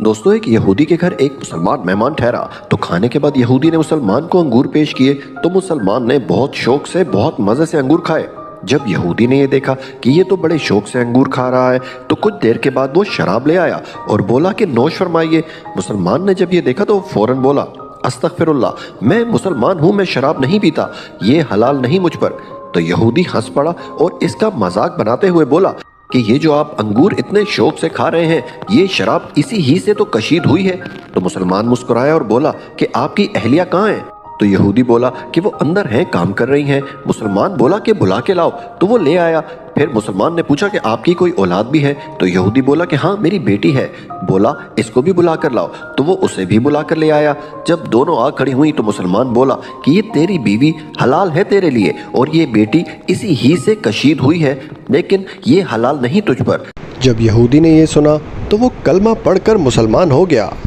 दोस्तों, एक यहूदी के घर एक मुसलमान मेहमान ठहरा तो खाने के बाद यहूदी ने मुसलमान को अंगूर पेश किए तो मुसलमान ने बहुत शौक से बहुत मजे से अंगूर खाए। जब यहूदी ने ये देखा कि ये तो बड़े शौक से अंगूर खा रहा है तो कुछ देर के बाद वो शराब ले आया और बोला कि नोश फरमाइए। मुसलमान ने जब ये देखा तो फौरन बोला, अस्तगफिरुल्लाह, मैं मुसलमान हूँ, मैं शराब नहीं पीता, ये हलाल नहीं मुझ पर। तो यहूदी हंस पड़ा और इसका मजाक बनाते हुए बोला कि ये जो आप अंगूर इतने शौक से खा रहे हैं, ये शराब इसी ही से तो कशीद हुई है। तो मुसलमान मुस्कुराया और बोला कि आपकी अहलिया कहाँ है? तो यहूदी बोला कि वो अंदर हैं, काम कर रही हैं। मुसलमान बोला कि बुला के लाओ, तो वो ले आया। फिर मुसलमान ने पूछा कि आपकी कोई औलाद भी है? तो यहूदी बोला कि हाँ, मेरी बेटी है। बोला इसको भी बुला कर लाओ, तो वो उसे भी बुला कर ले आया। जब दोनों आ खड़ी हुई तो मुसलमान बोला कि ये तेरी बीवी हलाल है तेरे लिए और ये बेटी इसी ही से कशीद हुई है, लेकिन ये हलाल नहीं तुझ पर। जब यहूदी ने ये सुना तो वो कलमा पढ़कर मुसलमान हो गया।